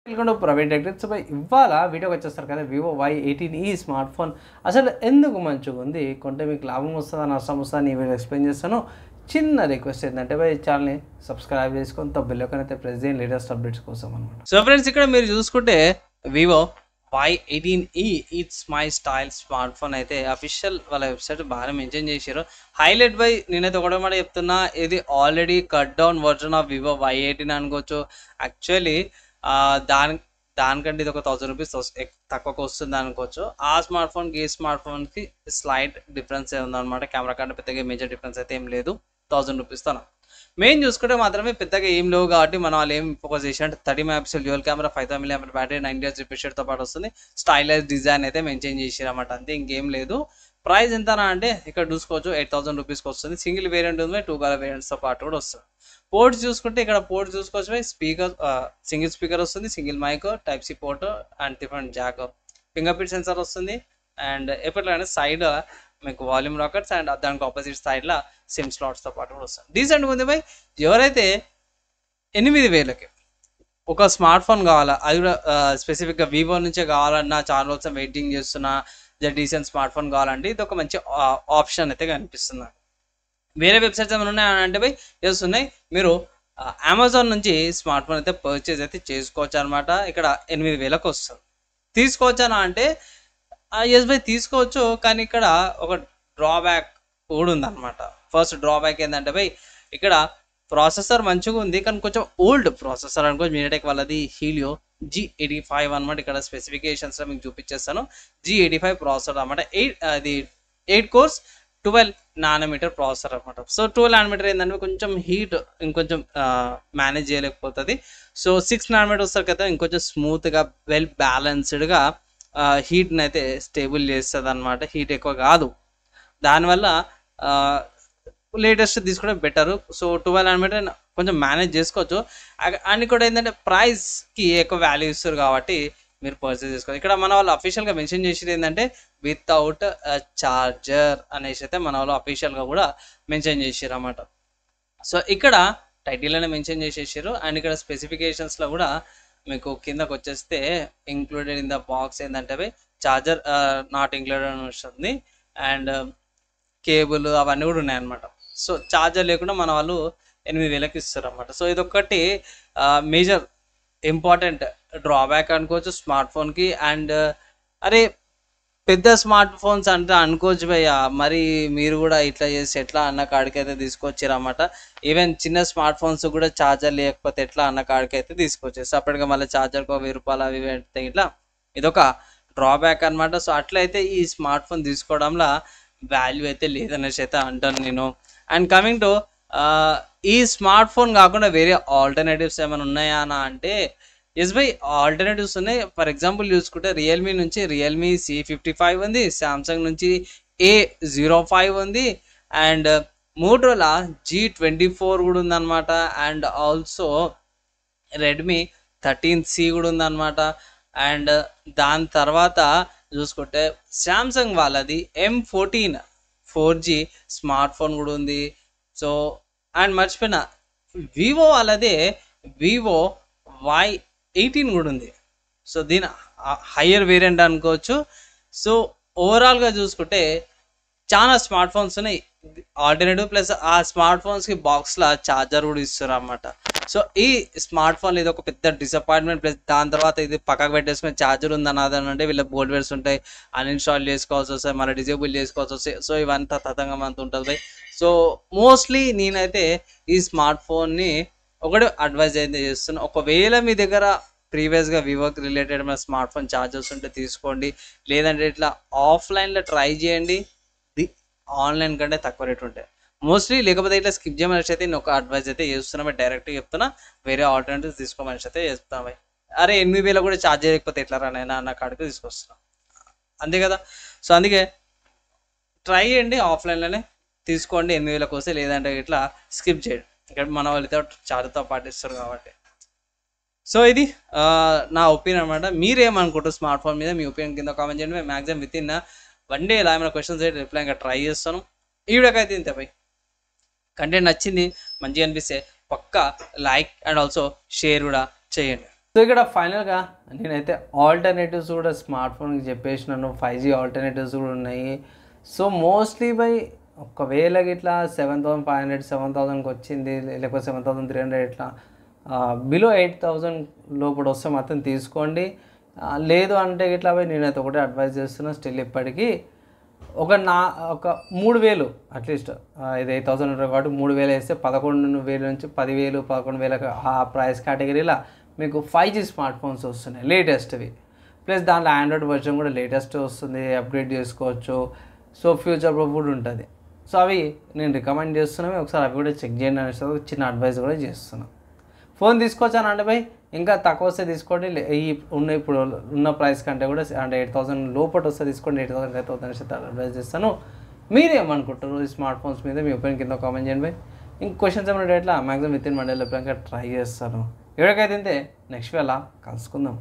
Welcome to Praveen tech. So ఇవాళ వీడియోకి వచ్చేస్తారు కదా, వివో Y18e స్మార్ట్ ఫోన్ అసలు ఎందుకు మంచిగా ఉంది, కొంటే మీకు లాభం వస్తుందా నష్టం వస్తుందా అని వీడియో ఎక్స్ప్లెయిన్ చేస్తాను. చిన్న రిక్వెస్ట్ ఏంటంటే ఈ ఛానల్ని సబ్స్క్రైబ్ చేసుకొని బెల్ ఐకాన్ అయితే ప్రెస్ చేయండి లేటెస్ట్ అప్డేట్స్ కోసం అనమాట. సో ఫ్రెండ్స్, ఇక్కడ మీరు చూసుకుంటే Vivo Y18e it's my style smart phone అయితే అఫీషియల్ వాళ్ళ వెబ్సైట్ బాగా మెన్షన్ చేశారు. హైలైట్ బై నేనైతే ఒకటే మాట చెప్తున్నా, ఇది already cut down version of Vivo Y18 అనుకోవచ్చు. యాక్చువల్లీ దానికంటే ఇది ఒక 1000 రూపీస్ తక్కువకు వస్తుంది అనుకోవచ్చు. ఆ స్మార్ట్ ఫోన్కి ఈ స్మార్ట్ ఫోన్కి స్లైట్ డిఫరెన్స్ ఉందన్నమాట. కెమెరా కంటే పెద్దగా మేజర్ డిఫరెన్స్ అయితే ఏం లేదు 1000 రూపీస్తో. మెయిన్ చూసుకుంటే మాత్రమే పెద్దగా ఏం లేవు కాబట్టి మనం వాళ్ళు ఏం ఫోకస్ చేసినట్టు 30 megapixel dual camera, 5000 mAh battery, 9 days repeat షేడ్తో పాటు వస్తుంది. స్టైలైజ్ డిజైన్ అయితే మెన్షన్ చేసారన్నమాట, అంతే ఇంకేం లేదు. ప్రైస్ ఎంతనా అంటే ఇక్కడ చూసుకోవచ్చు 8000 రూపీస్కి వస్తుంది. సింగిల్ వేరియంట్ ఉంది, 2 కలర్ వేరియంట్స్తో పాటు కూడా వస్తుంది. పోర్ట్స్ చూసుకుంటే ఇక్కడ పోర్ట్స్ చూసుకోవచ్చు, స్పీకర్ సింగిల్ స్పీకర్ వస్తుంది, single mic, type C port and different jack, fingerprint sensor వస్తుంది. అండ్ ఎప్పటిలానే సైడ్ మీకు వాల్యూమ్ రాకెట్స్ అండ్ దానికి ఆపోజిట్ సైడ్లో సిమ్ స్లాట్స్తో పాటు కూడా వస్తుంది. డీసెంట్గా ఉంది బై. ఎవరైతే 8000కి ఒక స్మార్ట్ ఫోన్ కావాలా, అది కూడా స్పెసిఫిక్గా వివో నుంచే కావాలన్నా, చాలా రోజు వెయిటింగ్ చేస్తున్నా, డీసెంట్ స్మార్ట్ ఫోన్ కావాలంటే ఇది ఒక మంచి ఆప్షన్ అయితే కనిపిస్తుంది. వేరే వెబ్సైట్స్ ఏమైనా ఉన్నాయని అంటే బై ఎస్ ఉన్నాయి. మీరు అమెజాన్ నుంచి స్మార్ట్ ఫోన్ అయితే పర్చేజ్ అయితే చేసుకోవచ్చు అనమాట. ఇక్కడ 8000కి వస్తుంది. తీసుకోవచ్చానా అంటే ఎస్ బై తీసుకోవచ్చు, కానీ ఇక్కడ ఒక డ్రాబ్యాక్ కూడా ఉందన్నమాట. ఫస్ట్ డ్రాబ్యాక్ ఏంటంటే బై ఇక్కడ ప్రాసెసర్ మంచిగా ఉంది, కానీ కొంచెం ఓల్డ్ ప్రాసెసర్ అనుకోవచ్చు. మీడియాటెక్ వాళ్ళది హీలియో G85 అనమాట. ఇక్కడ స్పెసిఫికేషన్స్లో మీకు చూపించేస్తాను. G85 ప్రాసెసర్ అనమాట. 8 కోర్స్ 12 nm ప్రాసెసర్ అనమాట. సో 12 nm ఏంటంటే కొంచెం హీట్ ఇంకొంచెం మేనేజ్ చేయలేకపోతుంది. సో 6 nm వస్తారు కదా, ఇంకొంచెం స్మూత్గా వెల్ బ్యాలెన్స్డ్గా హీట్ని అయితే స్టేబుల్ చేస్తుంది అనమాట. హీట్ ఎక్కువ కాదు, దానివల్ల లేటెస్ట్ తీసుకోవడం బెటరు. సో 12 nm కొంచెం మేనేజ్ చేసుకోవచ్చు. అండ్ కూడా ఏంటంటే ప్రైస్కి ఎక్కువ వాల్యూ ఇస్తారు కాబట్టి మీరు పర్చేస్ చేసుకోవాలి. ఇక్కడ మన వాళ్ళు అఫీషియల్గా మెన్షన్ చేసేది ఏంటంటే వితౌట్ చార్జర్ అనేసి అయితే మన వాళ్ళు అఫీషియల్గా కూడా మెన్షన్ చేసారు అన్నమాట. సో ఇక్కడ టైటిల్లోనే మెన్షన్ చేసేసారు. అండ్ ఇక్కడ స్పెసిఫికేషన్స్లో కూడా మీకు కిందకు వచ్చేస్తే ఇంక్లూడెడ్ ఇన్ ద బాక్స్ ఏంటంటే చార్జర్ నాట్ ఇంక్లూడెడ్ అని వస్తుంది. అండ్ కేబుల్ అవన్నీ కూడా ఉన్నాయన్నమాట. సో చార్జర్ లేకుండా మన వాళ్ళు 8000కి ఇస్తారు అన్నమాట. సో ఇదొక్కటి మేజర్ ఇంపార్టెంట్ డ్రాబ్యాక్ అనుకోవచ్చు స్మార్ట్ ఫోన్కి. అండ్ అరే పెద్ద స్మార్ట్ ఫోన్స్ అంటే అనుకోవచ్చు భయ్య, మరి మీరు కూడా ఇట్లా చేసి ఎట్లా అన్న కాడికి అయితే తీసుకొచ్చారన్నమాట. ఈవెన్ చిన్న స్మార్ట్ ఫోన్స్ కూడా ఛార్జర్ లేకపోతే ఎట్లా అన్న కాడికి అయితే తీసుకొచ్చారు. సపరేట్గా మళ్ళీ ఛార్జర్కి 1000 రూపాయలు అవి పెడితే ఇట్లా ఇదొక డ్రాబ్యాక్ అనమాట. సో అట్లయితే ఈ స్మార్ట్ ఫోన్ తీసుకోవడంలో వాల్యూ అయితే లేదనేసి అయితే అంటాను నేను. అండ్ కమింగ్ టు ఈ స్మార్ట్ ఫోన్ కాకుండా వేరే ఆల్టర్నేటివ్స్ ఏమైనా ఉన్నాయా అని అంటే ఎస్ బై ఆల్టర్నేటివ్స్ ఉన్నాయి. ఫర్ ఎగ్జాంపుల్ చూసుకుంటే రియల్మీ నుంచి రియల్మీ C55 ఉంది, సామ్సంగ్ నుంచి A05 ఉంది, అండ్ మోటరోలా G24 కూడా ఉందన్నమాట. అండ్ ఆల్సో రెడ్మీ 13C కూడా ఉందన్నమాట. అండ్ దాని తర్వాత చూసుకుంటే సామ్సంగ్ వాళ్ళది M14 4G స్మార్ట్ ఫోన్ కూడా ఉంది. సో అండ్ మర్చిపోయిన వివో వాళ్ళదే వివో Y18 కూడా ఉంది. సో దీని హయ్యర్ వేరియంట్ అనుకోవచ్చు. సో ఓవరాల్గా చూసుకుంటే చాలా స్మార్ట్ ఫోన్స్ ఉన్నాయి ఆల్టర్నేటివ్. ప్లస్ ఆ స్మార్ట్ ఫోన్స్కి బాక్స్లో ఛార్జర్ కూడా ఇస్తారు అన్నమాట. సో ఈ స్మార్ట్ ఫోన్ ఇది ఒక పెద్ద డిసప్పాయింట్మెంట్. ప్లస్ దాని తర్వాత ఇది పక్కకు పెట్టేసుకుని ఛార్జర్ ఉందన్నదంటే వీళ్ళ బోర్డ్వేర్స్ ఉంటాయి, అన్ఇన్స్టాల్ చేసుకోవాల్సి వస్తాయి, మళ్ళీ డిజేబుల్ చేసుకోవాల్సి వస్తాయి. సో ఇవంతా తతంగం అంత ఉంటుంది. సో మోస్ట్లీ నేనైతే ఈ స్మార్ట్ ఫోన్ని ఒకటి అడ్వైజ్ అయితే చేస్తున్నా. ఒకవేళ మీ దగ్గర ప్రీవియస్గా వివోకి రిలేటెడ్ మన స్మార్ట్ ఫోన్ ఛార్జర్స్ ఉంటే తీసుకోండి, లేదంటే ఇట్లా ఆఫ్లైన్లో ట్రై చేయండి. ఆన్లైన్ కంటే తక్కువ రేట్ ఉంటాయి మోస్ట్లీ. లేకపోతే ఇట్లా స్కిప్ చేయమని అయితే నేను ఒక అడ్వైజ్ అయితే చేస్తున్నా, డైరెక్ట్గా చెప్తున్నా. వేరే ఆల్టర్నేటివ్స్ తీసుకోమని అయితే చెప్తాను. అరే 8000 కూడా ఛార్జ్ చేయకపోతే ఎట్లా రానైనా అన్న కాడికి తీసుకొస్తున్నా, అంతే కదా. సో అందుకే ట్రై చేయండి, ఆఫ్లైన్లోనే తీసుకోండి 8000 వస్తే, లేదంటే ఇట్లా స్కిప్ చేయండి. ఇక్కడ మన వాళ్ళతో ఛార్జ్తో పాటిస్తారు కాబట్టి. సో ఇది నా ఒపీనియన్ అనమాట. మీరేమనుకుంటారు స్మార్ట్ ఫోన్ మీద? మీ ఒపీనియన్ కింద కామెంట్ చేయండి. మేము మ్యాక్సిమం విత్ ఇన్ 1 day ఇలా ఏమైనా క్వశ్చన్స్ అయితే రిప్లై ఇంకా ట్రై చేస్తాను. ఈ వీడియోకి అయితే ఇంతే పై. కంటెంట్ నచ్చింది మంచిగా అనిపిస్తే పక్కా లైక్ అండ్ ఆల్సో షేర్ కూడా చేయండి. సో ఇక్కడ ఫైనల్గా నేనైతే ఆల్టర్నేటివ్స్ కూడా స్మార్ట్ ఫోన్కి చెప్పేసినాను. 5G ఆల్టర్నేటివ్స్ కూడా ఉన్నాయి. సో మోస్ట్లీ బై ఒకవేళ ఇట్లా 7,500 7,000కి వచ్చింది, లేకపోతే 7,300 ఇట్లా బిలో 8,000 లోపల వస్తే మాత్రం తీసుకోండి. లేదు అంటే ఇట్లా పోయి నేనైతే ఒకటే అడ్వైజ్ చేస్తున్నా. స్టిల్ ఇప్పటికీ ఒక 3,000 అట్లీస్ట్, ఇది 8,000 ఉంటుంది కాబట్టి 3,000 వేస్తే 11,000 నుంచి 10,000 11,000 ఆ ప్రైస్ కేటగిరీలో మీకు 5G స్మార్ట్ ఫోన్స్ వస్తున్నాయి లేటెస్ట్వి. ప్లస్ దాంట్లో ఆండ్రాయిడ్ వర్షన్ కూడా లేటెస్ట్ వస్తుంది, అప్గ్రేడ్ చేసుకోవచ్చు. సో ఫ్యూచర్ ప్రూఫ్ కూడా ఉంటుంది. సో అవి నేను రికమెండ్ చేస్తున్నాను, ఒకసారి అవి కూడా చెక్ చేయండి అనేసి చిన్న అడ్వైస్ కూడా చేస్తున్నాను. ఫోన్ తీసుకోవచ్చాను అంటే భయ్ ఇంకా తక్కువ వస్తే తీసుకోండి. ఇప్పుడు ఉన్న ప్రైస్ కంటే కూడా అంటే 8,000 లోపల వస్తే తీసుకోండి. 8,000 5,000 అడ్వైస్ చేస్తాను. మీరేమనుకుంటారు ఈ స్మార్ట్ ఫోన్స్ మీద? మీ ఒపీనియన్ కింద కామెంట్ చేయండి భయ్. ఇంక క్వశ్చన్స్ ఏమైనా ఎట్లా మ్యాక్సిమం విత్ ఇన్ మండేలో చెప్పడానికి ట్రై చేస్తాను. ఎవరికైతే నెక్స్ట్ వేళ కలుసుకుందాం.